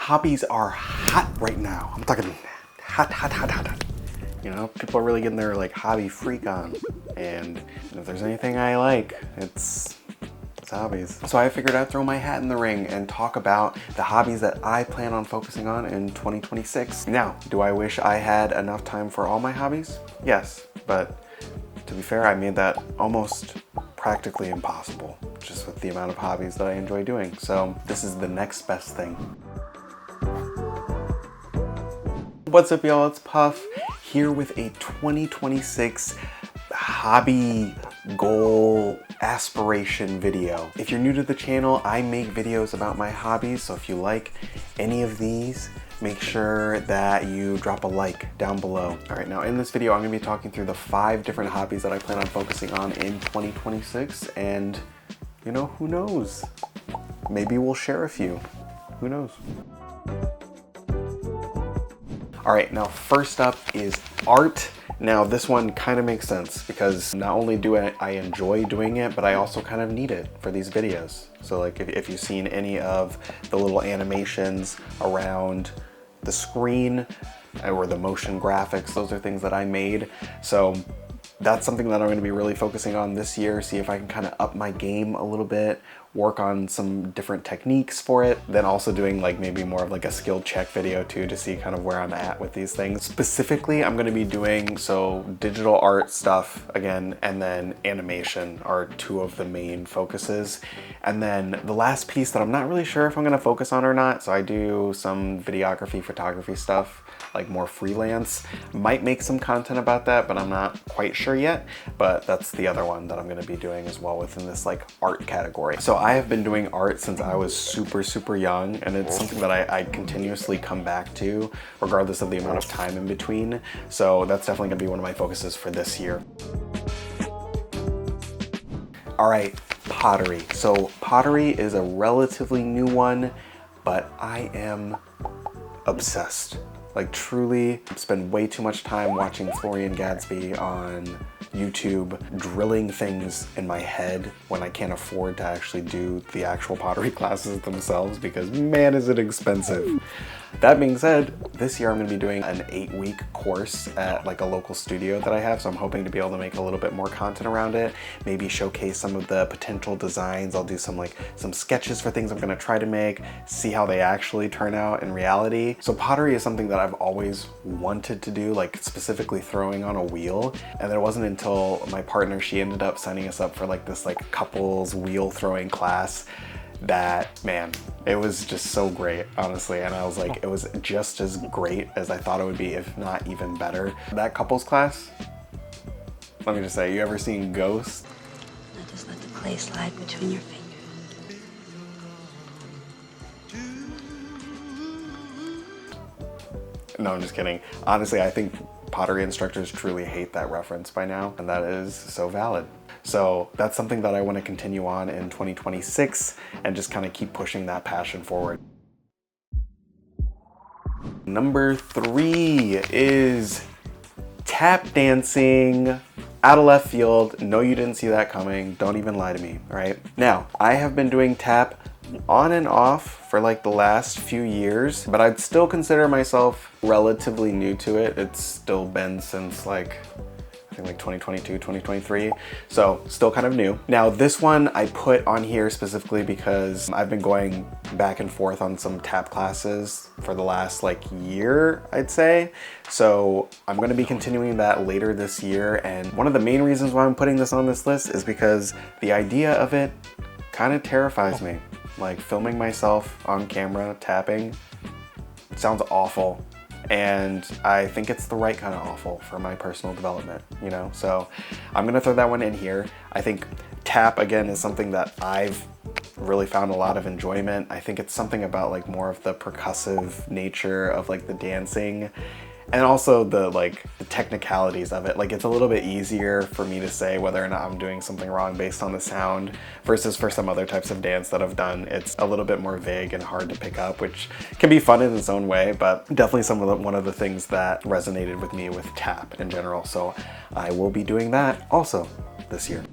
Hobbies are hot right now. I'm talking hot. You know, people are really getting their like hobby freak on. And if there's anything I like, it's hobbies. So I figured I'd throw my hat in the ring and talk about the hobbies that I plan on focusing on in 2026. Now, do I wish I had enough time for all my hobbies? Yes, but to be fair, I made that almost practically impossible just with the amount of hobbies that I enjoy doing. So this is the next best thing. What's up, y'all? It's Puff here with a 2026 hobby goal aspiration video. If you're new to the channel, I make videos about my hobbies, so if you like any of these, make sure that you drop a like down below. All right, now in this video, I'm gonna be talking through the 5 different hobbies that I plan on focusing on in 2026, and you know, who knows? Maybe we'll share a few. Who knows? All right, now first up is art. Now this one kind of makes sense because not only do I enjoy doing it, but I also kind of need it for these videos. So like if you've seen any of the little animations around the screen or the motion graphics, those are things that I made. So that's something that I'm going to be really focusing on this year, see if I can kind of up my game a little bit, work on some different techniques for it, then also doing like maybe more of like a skill check video too to see kind of where I'm at with these things. Specifically, I'm going to be doing digital art stuff again, and then animation are 2 of the main focuses. And then the last piece that I'm not really sure if I'm going to focus on or not, so I do some videography, photography stuff, like more freelance. Might make some content about that, but I'm not quite sure yet. But that's the other one that I'm going to be doing as well within this like art category. So I have been doing art since I was super young, and it's something that I continuously come back to regardless of the amount of time in between. So that's definitely going to be one of my focuses for this year. All right, pottery. So pottery is a relatively new one, but I am obsessed. Like truly spend way too much time watching Florian Gadsby on YouTube, drilling things in my head when I can't afford to actually do the actual pottery classes themselves because man, is it expensive. That being said, this year I'm going to be doing an 8-week course at like a local studio that I have, so I'm hoping to be able to make a little bit more content around it, maybe showcase some of the potential designs. I'll do some sketches for things I'm going to try to make, see how they actually turn out in reality. So pottery is something that I've always wanted to do, like specifically throwing on a wheel, and it wasn't until my partner, she ended up signing us up for like this like couples wheel throwing class that, man, it was just so great, honestly. And I was like, it was just as great as I thought it would be, if not even better. That couples class, let me just say, you ever seen Ghost? Now just let the clay slide between your fingers. No, I'm just kidding. Honestly, I think pottery instructors truly hate that reference by now, and that is so valid. So that's something that I want to continue on in 2026 and just kind of keep pushing that passion forward. Number 3 is tap dancing. Out of left field. No, you didn't see that coming. Don't even lie to me, all right? Now, I have been doing tap on and off for like the last few years, but I'd still consider myself relatively new to it. It's still been since like, I think like 2022, 2023. So still kind of new. Now this one I put on here specifically because I've been going back and forth on some tap classes for the last like year, I'd say. So I'm going to be continuing that later this year. And one of the main reasons why I'm putting this on this list is because the idea of it kind of terrifies me. Like filming myself on camera tapping sounds awful. And I think it's the right kind of awful for my personal development, you know? So I'm gonna throw that one in here. I think tap, again, is something that I've really found a lot of enjoyment. I think it's something about like more of the percussive nature of like the dancing, and also the technicalities of it. Like it's a little bit easier for me to say whether or not I'm doing something wrong based on the sound versus for some other types of dance that I've done. It's a little bit more vague and hard to pick up, which can be fun in its own way, but definitely one of the things that resonated with me with tap in general. So I will be doing that also this year.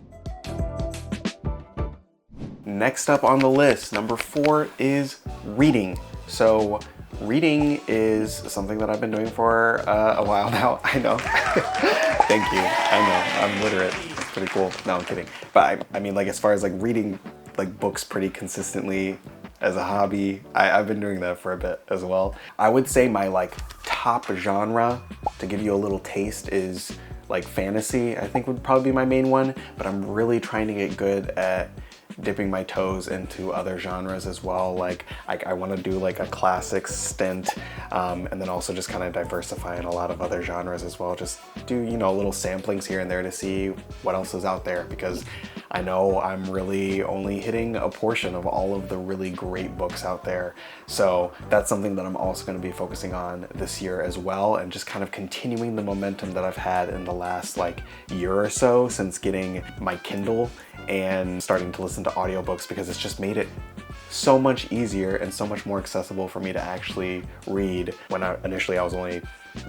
Next up on the list, number 4 is reading. So reading is something that I've been doing for a while now. I know. Thank you. I know. I'm literate. It's pretty cool. No, I'm kidding. But I mean, like, as far as like reading like books pretty consistently as a hobby, I've been doing that for a bit as well. I would say my like top genre, to give you a little taste, is like fantasy. I think would probably be my main one, but I'm really trying to get good at dipping my toes into other genres as well. Like I want to do like a classics stint, and then also just kind of diversify in a lot of other genres as well. Just do, you know, little samplings here and there to see what else is out there, because I know I'm really only hitting a portion of all of the really great books out there. So that's something that I'm also going to be focusing on this year as well, and just kind of continuing the momentum that I've had in the last like year or so since getting my Kindle and starting to listen to audiobooks, because it's just made it so much easier and so much more accessible for me to actually read when initially I was only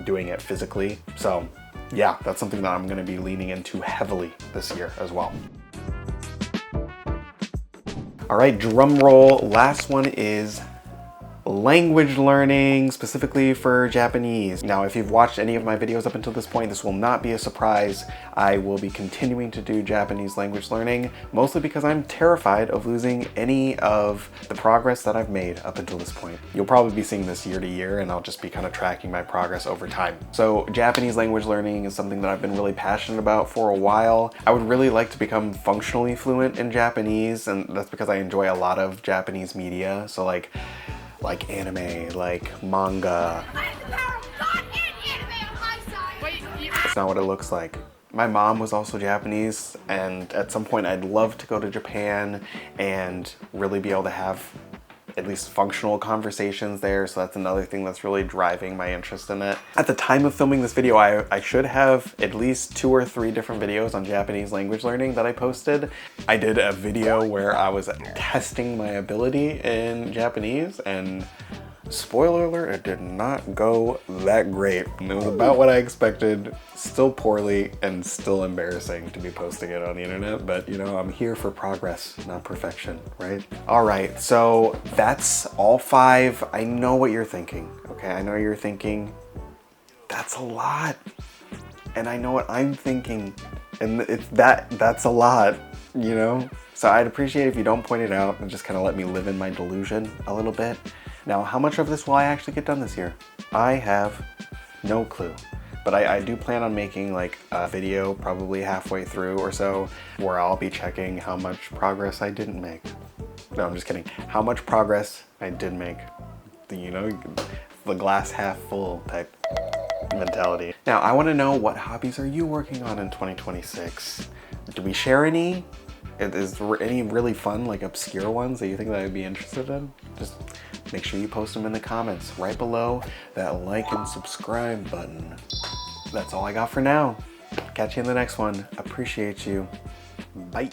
doing it physically. So yeah, that's something that I'm going to be leaning into heavily this year as well. All right, drum roll. Last one is language learning, specifically for Japanese. Now, if you've watched any of my videos up until this point, this will not be a surprise. I will be continuing to do Japanese language learning, mostly because I'm terrified of losing any of the progress that I've made up until this point. You'll probably be seeing this year to year, and I'll just be kind of tracking my progress over time. So Japanese language learning is something that I've been really passionate about for a while. I would really like to become functionally fluent in Japanese, and that's because I enjoy a lot of Japanese media. So like anime, like manga. That's not what it looks like. My mom was also Japanese, and at some point I'd love to go to Japan and really be able to have at least functional conversations there. So that's another thing that's really driving my interest in it. At the time of filming this video, I should have at least 2 or 3 different videos on Japanese language learning that I posted. I did a video where I was testing my ability in Japanese, and spoiler alert, it did not go that great. It was about what I expected, still poorly, and still embarrassing to be posting it on the internet, but you know, I'm here for progress, not perfection, right? All right, so that's all 5. I know what you're thinking, okay? I know you're thinking, that's a lot. And I know what I'm thinking, and that's a lot, you know? So I'd appreciate if you don't point it out and just kind of let me live in my delusion a little bit. Now, how much of this will I actually get done this year? I have no clue, but I do plan on making like a video probably halfway through or so where I'll be checking how much progress I didn't make. No, I'm just kidding. How much progress I did make. You know, the glass half full type mentality. Now, I want to know, what hobbies are you working on in 2026? Do we share any? Is there any really fun, like obscure ones that you think that I'd be interested in? Just make sure you post them in the comments right below that like and subscribe button. That's all I got for now. Catch you in the next one. Appreciate you. Bye.